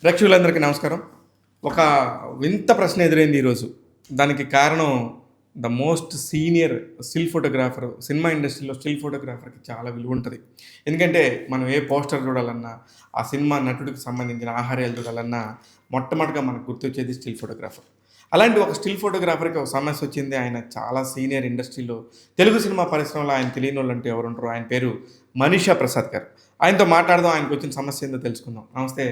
ప్రేక్షకులందరికీ నమస్కారం. ఒక వింత ప్రశ్న ఎదురైంది ఈరోజు. దానికి కారణం the most senior still photographer. Cinema ఇండస్ట్రీలో స్టిల్ ఫోటోగ్రాఫర్‌కి చాలా విలువ ఉంటది. ఎందుకంటే మనం ఏ పోస్టర్ చూడాలన్నా, ఆ సినిమా నటుడికి సంబంధించిన ఆహార్యాలు చూడాలన్నా మొట్టమొదటిగా మనకు గుర్తొచ్చేది స్టిల్ ఫోటోగ్రాఫర్. అలాంటి ఒక స్టిల్ ఫోటోగ్రాఫర్‌కి ఒక సమస్య వచ్చింది. ఆయన చాలా సీనియర్ ఇండస్ట్రీలో తెలుగు సినిమా పరిశ్రమలో ఆయన తెలియనోళ్ళంటూ ఎవరుండరు. ఆయన పేరు మనీషా ప్రసాద్ గారు. ఆయనతో మాట్లాడదాం. ఆయనకొచ్చిన సమస్య ఏందో తెలుసుకుందాం. నమస్తే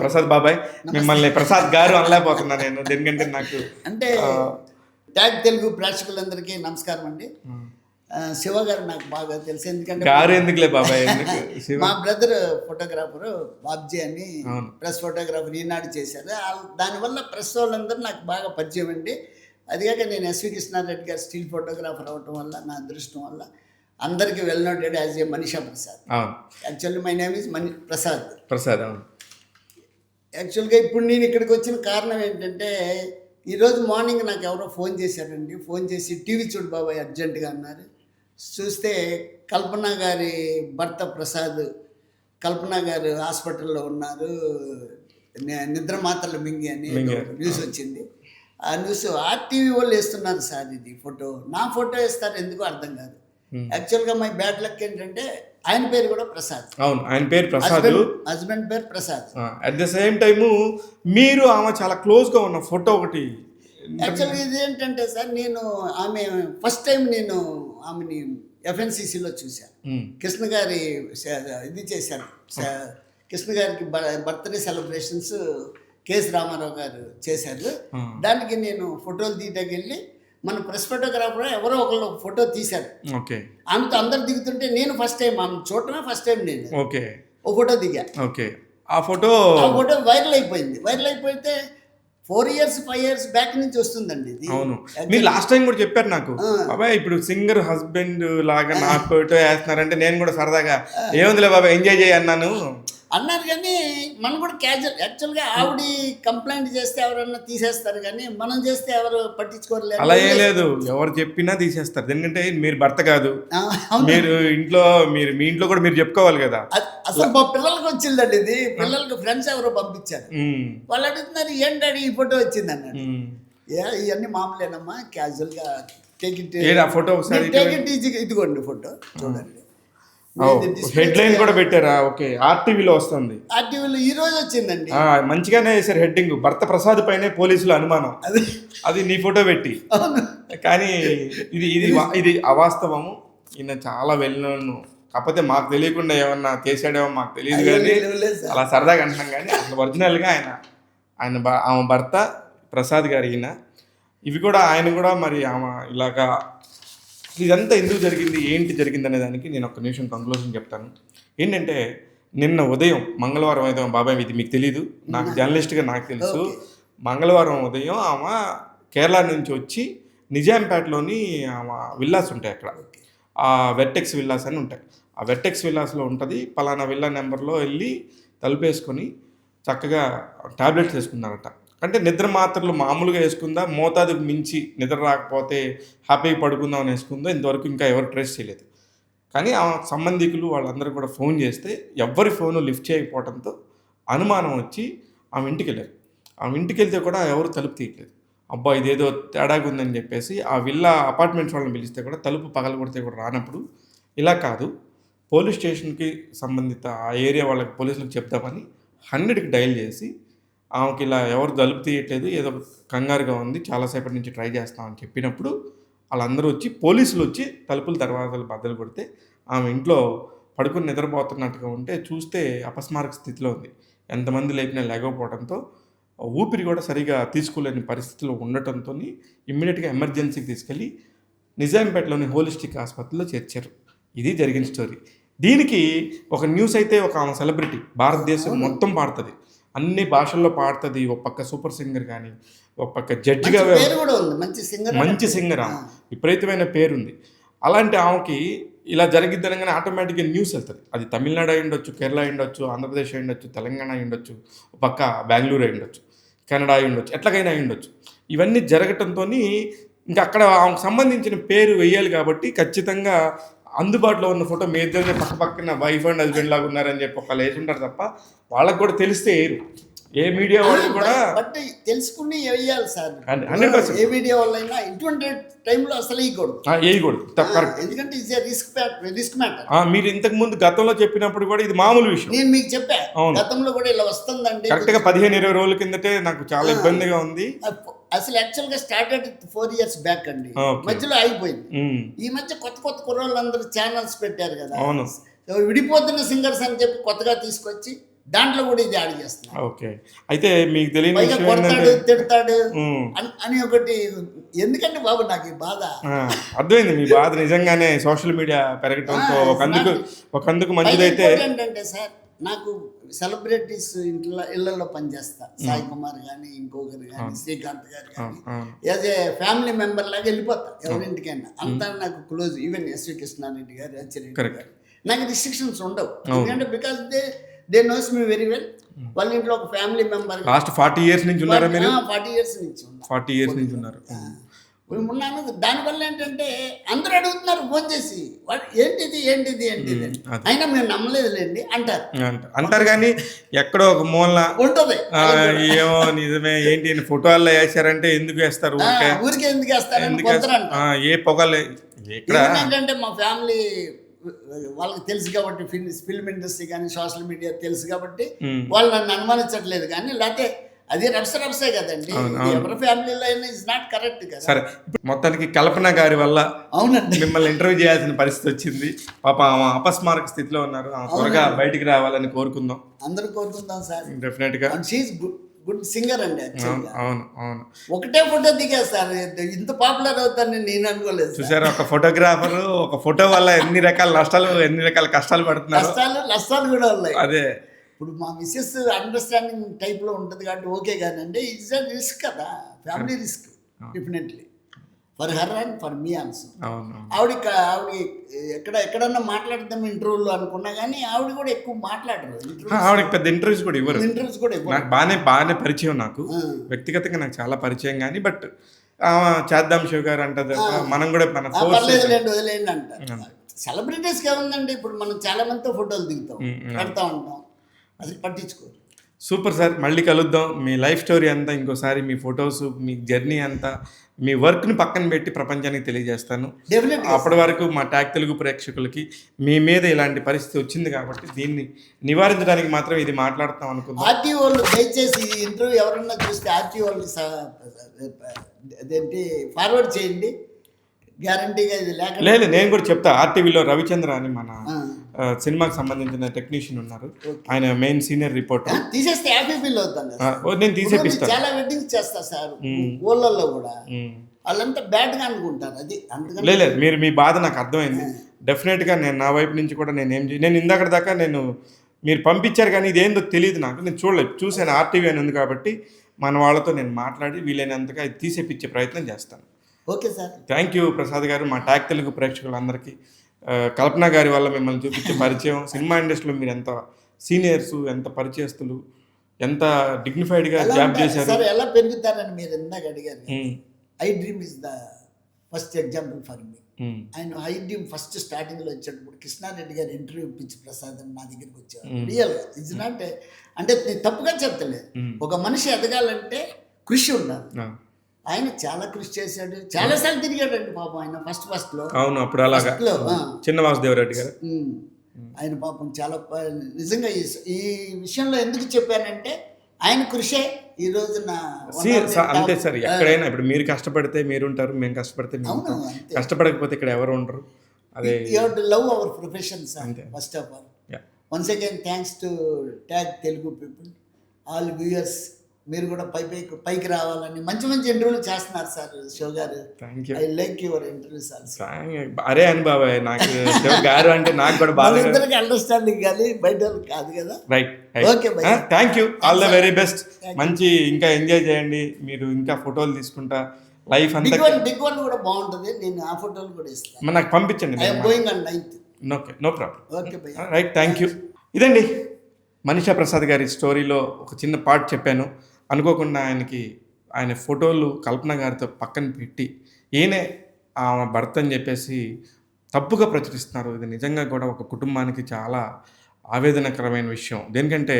ప్రసాద్ బాబాయ్. మిమ్మల్ని ప్రసాద్ గారు అనలేకపోతున్నా నేను. ఎందుకంటే నాకు అంటే ట్యాగ్ తెలుగు ప్రేక్షకులందరికీ నమస్కారం అండి. శివ గారు నాకు బాగా తెలుసు, ఎందుకంటే గారు ఎందుకులే బాబాయ్, ఎందుకు మా బ్రదర్ ఫోటోగ్రాఫర్ బాబ్జీ అని ప్రెస్ ఫోటోగ్రాఫర్ ఈనాడు చేశారు. దానివల్ల ప్రెస్ వాళ్ళందరూ నాకు బాగా పరిచయం అండి. అదిగాక నేను ఎస్వి కృష్ణారెడ్డి గారు స్టిల్ ఫోటోగ్రాఫర్ అవటం వల్ల, నా అదృష్టం వల్ల అందరికీ well noted as a Manisha Prasad. Actually my name is Prasad. అవును. యాక్చువల్గా ఇప్పుడు నేను ఇక్కడికి వచ్చిన కారణం ఏంటంటే, ఈరోజు మార్నింగ్ నాకు ఎవరో ఫోన్ చేశారండి. ఫోన్ చేసి టీవీ చూడు బాబాయ్ అర్జెంటుగా అన్నారు. చూస్తే కల్పన గారి భర్త ప్రసాద్, కల్పన గారు హాస్పిటల్లో ఉన్నారు, నిద్ర మాత్రలు మింగి అని న్యూస్ వచ్చింది. ఆ న్యూస్ ఆర్టీవీ వాళ్ళు వేస్తున్నారు సార్, ఇది ఫోటో. నా ఫోటో వేస్తారు ఎందుకో అర్థం కాదు. యాక్చువల్గా మై బ్యాడ్ లక్ ఏంటంటే ఆయన పేరు కూడా ప్రసాద్. అవును, ఆయన పేరు ప్రసాద్, హస్బెండ్ పేరు Prasad. At the same time మీరు ఆమె చాలా క్లోజ్గా ఉన్న ఫోటో ఒకటి. యాక్చువల్గా ఇది ఏంటంటే సార్, నేను ఆమె ఫస్ట్ టైం నేను ఆమెని ఎఫ్ఎన్సిసిలో చూశాను. కృష్ణ గారి ఇది చేశాను, కృష్ణ గారికి బర్త్డే సెలబ్రేషన్స్ కేఎస్ రామారావు గారు చేశారు. దానికి నేను ఫోటోలు తీయడానికి వెళ్ళి మన ప్రెస్ ఫోటోగ్రాఫర్ ఎవరో ఒకళ్ళు ఫోటో తీశారు. ఓకే. ఆమెతో అందరు దిగుతుంటే నేను ఫస్ట్ టైం ఆమె చూడటమే ఫస్ట్ టైం నేను ఓకే ఓ ఫోటో దిగా. ఓకే. ఆ ఫోటో వైరల్ అయిపోయింది. వైరల్ అయిపోతే 4 years 5 years బ్యాక్ నుంచి వస్తుందండి ఇది. అవును, మీరు లాస్ట్ టైం కూడా చెప్పారు నాకు, బాబాయ్ ఇప్పుడు సింగర్ హస్బెండ్ లాగా నా ఫోటో వేస్తున్నారంటే నేను కూడా సరదాగా ఏముందిలే బాబాయ్ ఎంజాయ్ చేయి అన్నాను అన్నారు. కానీ మనం కూడా క్యాజువల్. యాక్చువల్గా ఆవిడ కంప్లైంట్ చేస్తే ఎవరన్నా తీసేస్తారు, కానీ మనం చేస్తే ఎవరు పట్టించుకోలేదు. అలా ఏం లేదు, ఎవరు చెప్పినా తీసేస్తారు. ఎందుకంటే మీరు భర్త కాదు, మీరు ఇంట్లో మీ ఇంట్లో కూడా మీరు చెప్పుకోవాలి కదా. అసలు మా పిల్లలకి వచ్చిందండి ఇది. పిల్లలకి ఫ్రెండ్స్ ఎవరో పంపించారు. వాళ్ళు అడుగుతున్నారు ఏంటంటే ఈ ఫోటో వచ్చింది అన్నాడు. ఇవన్నీ మామూలేనమ్మా, క్యాజువల్గా టేక్ ఇట్ ఫోటో ఇదిగోండి ఫోటో చూడండి. హెడ్ లైన్ కూడా పెట్టారా? ఓకే, ఆర్టీవీలో వస్తుంది. ఆర్టీవీలో ఈ రోజు వచ్చిందండి. మంచిగానే వేసారు హెడ్డింగ్, భర్త ప్రసాద్ పైనే పోలీసులు అనుమానం. అది నీ ఫోటో పెట్టి. కానీ ఇది ఇది ఇది అవాస్తవము. ఈయన చాలా వెళ్ళను, కాకపోతే మాకు తెలియకుండా ఏమన్నా చేసాడేమో మాకు తెలియదు, కానీ అలా సరదాగా అంటున్నాం. కానీ అసలు ఒరిజినల్గా ఆమె భర్త ప్రసాద్ గారు ఈయన. ఇవి కూడా ఆయన కూడా మరి ఆమె ఇలాగా ఇదంతా ఎందుకు జరిగింది, ఏంటి జరిగింది అనే దానికి నేను ఒక నిమిషం కంక్లూజన్ చెప్తాను. ఏంటంటే నిన్న ఉదయం, మంగళవారం ఉదయం, బాబాయ్ ఇది మీకు తెలీదు, నాకు జర్నలిస్ట్గా నాకు తెలుసు. మంగళవారం ఉదయం ఆమె కేరళ నుంచి వచ్చి నిజాంపేటలోని ఆమె విల్లాస్ ఉంటాయి అక్కడ, ఆ వెర్టెక్స్ విల్లాస్ అని ఉంటాయి. ఆ వెర్టెక్స్ విల్లాస్లో ఉంటుంది. పలానా విల్లా నెంబర్లో వెళ్ళి తలుపేసుకొని చక్కగా టాబ్లెట్స్ వేసుకున్నారట. అంటే నిద్ర మాత్రలు మామూలుగా వేసుకుందా, మోతాదుకు మించి నిద్ర రాకపోతే హ్యాపీగా పడుకుందాం అని వేసుకుందో ఇంతవరకు ఇంకా ఎవరు ట్రేస్ చేయలేదు. కానీ ఆ సంబంధికులు వాళ్ళందరూ కూడా ఫోన్ చేస్తే ఎవరి ఫోను లిఫ్ట్ చేయకపోవడంతో అనుమానం వచ్చి ఆమె ఇంటికి వెళ్ళారు. ఆమె ఇంటికి వెళ్తే కూడా ఎవరు తలుపు తీయట్లేదు. అబ్బా ఇదేదో తేడాగా ఉందని చెప్పేసి ఆ విల్లా అపార్ట్మెంట్స్ వాళ్ళని పిలిస్తే కూడా తలుపు పగలగొడితే కూడా రానప్పుడు, ఇలా కాదు పోలీస్ స్టేషన్కి సంబంధిత ఆ ఏరియా వాళ్ళకి పోలీసులకు చెప్తామని 100కి డయల్ చేసి ఆమెకి ఇలా ఎవరు తలుపు తీయట్లేదు, ఏదో కంగారుగా ఉంది, చాలాసేపటి నుంచి ట్రై చేస్తామని చెప్పినప్పుడు వాళ్ళందరూ వచ్చి పోలీసులు వచ్చి తలుపులు దర్వాజాలు బద్దలు కొడితే ఆమె ఇంట్లో పడుకుని నిద్రపోతున్నట్టుగా ఉంటే చూస్తే అపస్మారక స్థితిలో ఉంది. ఎంతమంది లేపినా లేకపోవడంతో ఊపిరి కూడా సరిగా తీసుకోలేని పరిస్థితిలో ఉండటంతో ఇమ్మీడియట్గా ఎమర్జెన్సీకి తీసుకెళ్ళి నిజాంపేటలోని హోలిస్టిక్ ఆసుపత్రిలో చేర్చారు. ఇది జరిగిన స్టోరీ. దీనికి ఒక న్యూస్ అయితే ఒక ఆమె సెలబ్రిటీ, భారతదేశం మొత్తం పాడుతుంది, అన్ని భాషల్లో పాడుతుంది. ఒక పక్క సూపర్ సింగర్, కానీ ఒక పక్క జడ్జిగా మంచి సింగర్, ఆమె విపరీతమైన పేరుంది. అలాంటి ఆమెకి ఇలా జరిగిద్దనగానే ఆటోమేటిక్గా న్యూస్ వెళ్తుంది. అది తమిళనాడు అయి ఉండొచ్చు, కేరళ అయి ఉండొచ్చు, ఆంధ్రప్రదేశ్ అయి ఉండొచ్చు, తెలంగాణ అయి ఉండొచ్చు, ఒక పక్క బెంగళూరు అయి ఉండొచ్చు, కెనడా అయి ఉండొచ్చు, ఎట్లాగైనా అయి ఉండొచ్చు. ఇవన్నీ జరగటంతో ఇంకా అక్కడ ఆమెకు సంబంధించిన పేరు వేయాలి కాబట్టి ఖచ్చితంగా అందుబాటులో ఉన్న ఫోటో మీ ఇద్దరిని పక్క పక్కన వైఫ్ అండ్ హస్బెండ్ లాగా ఉన్నారని చెప్పి ఒకళ్ళు వేసి ఉంటారు తప్ప వాళ్ళకు కూడా తెలిస్తే ఏరు. ఏ మీడియా వాళ్ళు కూడా బట్ తెలుసుకుని వేయాలి సార్. 100%. ఏ మీడియా వాళ్ళైనా ఇటువంటి టైంలో అసలు వేయకూడదు. వేయకూడదు, కరెక్ట్. ఎందుకంటే ఇది రిస్క్ మ్యాటర్. మీరు ఇంతకు ముందు గతంలో చెప్పినప్పుడు కూడా ఇది మామూలు విషయం. నేను మీకు చెప్పా అవును. గతంలో కూడా ఇలా వస్తుందండి. కరెక్ట్ గా 15-20 రోజుల కిందటే నాకు చాలా ఇబ్బందిగా ఉంది. అసలు యాక్చువల్ గా స్టార్టెడ్ 4 years బ్యాక్ అండి. Okay. మధ్యలో ఆగిపోయింది. ఉమ్, ఈ మధ్య కొత్త కుర్రోళ్ళందరూ ఛానల్స్ పెట్టారు కదా. అవును. సో విడిపోతున్న సింగర్స్ అని చెప్పి కొత్తగా తీసుకొచ్చి దాంట్లో కూడా ఇది యాడ్ చేస్తున్నారు. ఓకే. అయితే మీకు తెలియని పైగా విషయం కొడతాడు ఏంటంటే తిడతాడు ఉమ్, అని ఒకటి. ఎందుకంటే బాబు నాకు ఈ బాధ అర్థమైంది మీ బాధ. నిజంగానే సోషల్ మీడియా పెరగటంతో ఒకందుకు మంచిదైతే ఏంటంటే సార్, నాకు సెలబ్రిటీస్ ఇళ్లలో పనిచేస్తా. సాయి కుమార్ కానీ ఇంకొకరు కానీ శ్రీకాంత్ గారు కానీ యాజ్ ఏ ఫ్యామిలీ మెంబర్ లాగా వెళ్ళిపోతా ఎవరింటికైనా. అంతా నాకు క్లోజ్. ఈవెన్ ఎస్వి కృష్ణారెడ్డి గారు, అచ్చిరెడ్డి గారు, నాకు రిస్ట్రిక్షన్స్ ఉండవు. ఎందుకంటే because they knows me very well. వాళ్ళ ఇంట్లో ఒక ఫ్యామిలీ మెంబర్. లాస్ట్ 40 years నుంచి ఉన్నారా మీరు? 40 years నుంచి ఉన్నా. 40 years నుంచి ఉన్నారు. ఉన్నాను. దానివల్ల ఏంటంటే అందరూ అడుగుతున్నారు ఫోన్ చేసి, ఏంటిది అయినా మేము నమ్మలేదులేండి అంటారు కానీ ఎక్కడో ఒక మూల ఉంటుంది. ఏమో నిజమే ఏంటి ఫోటోల్లో వేసారంటే ఎందుకు వేస్తారు? ఊరికే ఎందుకు వేస్తారు? ఏ పొగలే ఇక్కడ ఏంటంటే మా ఫ్యామిలీ వాళ్ళకి తెలుసు కాబట్టి, ఫిల్మ్ ఇండస్ట్రీ కానీ సోషల్ మీడియా తెలుసు కాబట్టి వాళ్ళు నన్ను అనుమానించట్లేదు. కానీ లేకపోతే అది రప్సే కదండి. ఎవరి ఫ్యామిలీలో అయినా ఇస్ నాట్ కరెక్ట్ కదా. సరే, మొత్తానికి కల్పన గారి వల్ల అవునండి మిమ్మల్ని ఇంటర్వ్యూ చేయాల్సిన పరిస్థితి వచ్చింది. పాప ఆమె అపస్మారక స్థితిలో ఉన్నారు. త్వరగా బయటికి రావాలని కోరుకుందాం. అందరూ కోరుకుందాం సార్. డెఫినెట్ గా గుడ్ సింగర్ అండి. అవును అవును. ఒకటే ఫోటో దిగా సార్, ఇంత పాపులర్ అవుతానని నేను అనుకోలేదు. చూసారు, ఒక ఫోటోగ్రాఫర్ ఒక ఫోటో వల్ల ఎన్ని రకాల నష్టాలు ఎన్ని రకాల కష్టాలు పడుతున్నారు. నష్టాలు కూడా ఉన్నాయి. అదే ఇప్పుడు మా మిస్సెస్ అండర్స్టాండింగ్ టైప్లో ఉంటుంది కాబట్టి ఓకే. కానండి ఇట్స్ అ రిస్క్ కదా, family risk definitely for her and for me also. ఆవిడ ఎక్కడన్నా మాట్లాడదాం ఇంటర్వ్యూలో అనుకున్నా కానీ ఆవిడ కూడా ఎక్కువ మాట్లాడరు. ఆవిడకి పెద్ద ఇంటర్వ్యూస్ కూడా ఇవ్వరు. నాకు బాగానే పరిచయం, నాకు వ్యక్తిగతంగా నాకు చాలా పరిచయం. కానీ బట్ చేద్దాం శివ గారు అంటారు, మనం కూడా మన వదిలేండి అంటారు. సెలబ్రిటీస్కి ఏముందండి, ఇప్పుడు మనం చాలా మందితో ఫోటోలు దిగుతాం, పెడతా ఉంటాం, అది పట్టించుకోరు. సూపర్ సార్, మళ్ళీ కలుద్దాం. మీ లైఫ్ స్టోరీ అంతా ఇంకోసారి, మీ ఫొటోస్, మీ జర్నీ అంతా, మీ వర్క్ని పక్కన పెట్టి ప్రపంచానికి తెలియజేస్తాను. అప్పటి వరకు మా ట్యాగ్ తెలుగు ప్రేక్షకులకి మీ మీద ఇలాంటి పరిస్థితి వచ్చింది కాబట్టి దీన్ని నివారించడానికి మాత్రం ఇది మాట్లాడతాం అనుకుంటున్నాం. ఆర్టీ వాళ్ళు దయచేసి ఈ ఇంటర్వ్యూ ఎవరన్నా చూస్తే ఆర్టీ వాళ్ళు అదేంటి ఫార్వర్డ్ చేయండి. గ్యారంటీగా ఇది లేదు, నేను కూడా చెప్తా. ఆర్టీవీలో రవిచంద్ర అని మన సినిమాకి సంబంధించిన టెక్నీషియన్ ఉన్నారు. ఆయన మెయిన్ సీనియర్ రిపోర్టర్. తీసేస్తే హ్యాపీ ఫీల్ అవుతాను. నేను తీసేపిస్తాను. చాలా వెడ్డింగ్స్ చేస్తా సార్ ఊళ్ళల్లో కూడా. వాళ్ళంతా బ్యాడ్గా అనుకుంటారు. అది లేదు, మీరు మీ బాధ నాకు అర్థమైంది. డెఫినెట్గా నేను నా వైపు నుంచి కూడా నేను ఇందాక దాకా మీరు పంపించారు కానీ ఇదేందో తెలియదు నాకు. నేను చూశాను ఆర్టీవీ అని ఉంది కాబట్టి మన వాళ్ళతో నేను మాట్లాడి వీలైనంతగా ఇది తీసేపిచ్చే ప్రయత్నం చేస్తాను. Okay sir. Thank you Prasad గారు. మా ట్యాగ్ తెలుగు ప్రేక్షకులందరికీ కల్పన గారి వల్ల మిమ్మల్ని చూపించే పరిచయం, సినిమా ఇండస్ట్రీలో మీరు ఎంత సీనియర్స్, ఎంత పరిచయస్తులు, ఎంత డిగ్నిఫైడ్గా జాబ్ చేశారు. సార్ ఎలా పెరుగుతారని మీరు ఇందాక అడిగారు. I dream is the first example for me. ఆయన ఐ డ్రీమ్ ఫస్ట్ స్టార్టింగ్లో వచ్చేటప్పుడు కృష్ణారెడ్డి గారు ఇంటర్వ్యూ ఇప్పించి ప్రసాద్ అని నా దగ్గరికి వచ్చారు. రియల్గా ఇట్స్ నాట్ అంటే తప్పుగా చెప్తలేదు. ఒక మనిషి ఎదగాలంటే కృషి ఉండాలి. ఆయన చాలా కృషి చేశాడు, చాలా సార్లు తిరిగాడండి పాపం. ఆయన ఫస్ట్ లో అవును, అప్పుడు అలాగా చిన్న వాసుదేవరెడ్డి గారు ఆయన పాపం చాలా నిజంగా ఈ విషయంలో ఎందుకు చెప్పానంటే ఆయన కృషే ఈ రోజున అంతే సార్. ఎక్కడైనా ఇప్పుడు మీరు కష్టపడితే మీరు ఉంటారు, మేము కష్టపడితే మేము ఉంటాం. కష్టపడకపోతే ఇక్కడ ఎవరు ఉండరు. అదే you have to love our profession sir. First of all once again thanks to tag Telugu people, all viewers. మీరు కూడా పైకి రావాలని మంచి ఇంటర్వ్యూలు చేస్తున్నారు సార్ శివ గారు. I like your interviews also. అరే అని బాబాయ్, నాకు శివ గారు అంటే నాకు కూడా బాగా ఇద్దరికి అండర్స్టాండింగ్ కానీ బయట కాదు కదా. Right. Okay, thank you, all the very best. మంచి ఇంకా ఎంజాయ్ చేయండి మీరు, ఇంకా ఫోటోలు తీసుకుంటా లైఫ్ అంతా. బిగ్ వన్ కూడా బాగుంటుంది. నేను ఆ ఫోటోలు కూడా ఇస్తాను, నాకు పంపించండి. Going on 9th. Okay, no problem. Okay భయ్యా, రైట్. Thank you. ఇదండి మనీషా ప్రసాద్ గారి స్టోరీలో ఒక చిన్న పార్ట్ చెప్పాను. అనుకోకుండా ఆయన ఫోటోలు కల్పన గారితో పక్కన పెట్టి ఈయనే ఆమె భర్త అని చెప్పేసి తప్పుగా ప్రచురిస్తున్నారు. ఇది నిజంగా కూడా ఒక కుటుంబానికి చాలా ఆవేదనకరమైన విషయం. దేనికంటే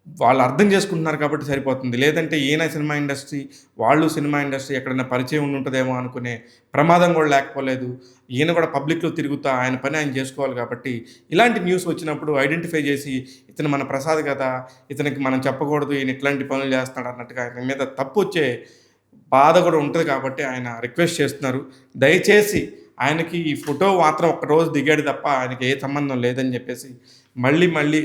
వాళ్ళు అర్థం చేసుకుంటున్నారు కాబట్టి సరిపోతుంది. లేదంటే ఈయన సినిమా ఇండస్ట్రీ, వాళ్ళు సినిమా ఇండస్ట్రీ ఎక్కడైనా పరిచయం ఉండుంటదేమో అనుకునే ప్రమాదం గూడా లేకపోలేదు. ఈయన కూడా పబ్లిక్‌లో తిరుగుతా ఆయన పని ఆయన జేసుకోవాలి కాబట్టి, ఇలాంటి న్యూస్ వచ్చినప్పుడు ఐడెంటిఫై జేసి, ఇతను మన ప్రసాద్ గదా! ఇతనికి మనం చెప్పకూడదు, ఈయన ఇట్లాంటి పనులు జేస్తున్నాడు అన్నట్టుగా ఆయన మీద తప్పొచ్చే బాధ గూడా ఉంటది కాబట్టి ఆయన రిక్వెస్ట్ చేస్తున్నారు. దయచేసి ఆయనకి ఈ ఫోటో మాత్రం ఒక్కరోజు దిగాడు తప్ప ఆయనకి ఏ సంబంధం లేదని జెప్పేసి మళ్ళీ మళ్ళీ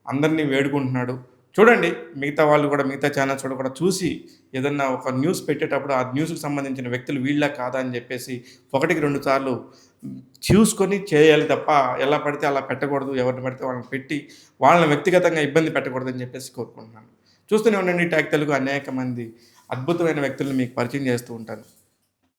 అందరిని వేడుకుంటున్నాడు. చూడండి మిగతా వాళ్ళు కూడా మిగతా ఛానల్స్ వాళ్ళు కూడా చూసి ఏదన్నా ఒక న్యూస్ పెట్టేటప్పుడు ఆ న్యూస్‌కి సంబంధించిన వ్యక్తులు వీళ్ళా కాదా అని జెప్పేసి ఒకటికి 2 సార్లు చూసుకొని చేయాలి తప్ప ఎలా పడితే అలా పెట్టకూడదు. ఎవరిని పడితే వాళ్ళని పెట్టి వాళ్ళని వ్యక్తిగతంగా ఇబ్బంది పెట్టకూడదని జెప్పేసి కోరుకుంటున్నాను. చూస్తూనే ఉండండి ట్యాగ్ తెలుగు అనేక మంది అద్భుతమైన వ్యక్తులను మీకు పరిచయం చేస్తూ ఉంటాను.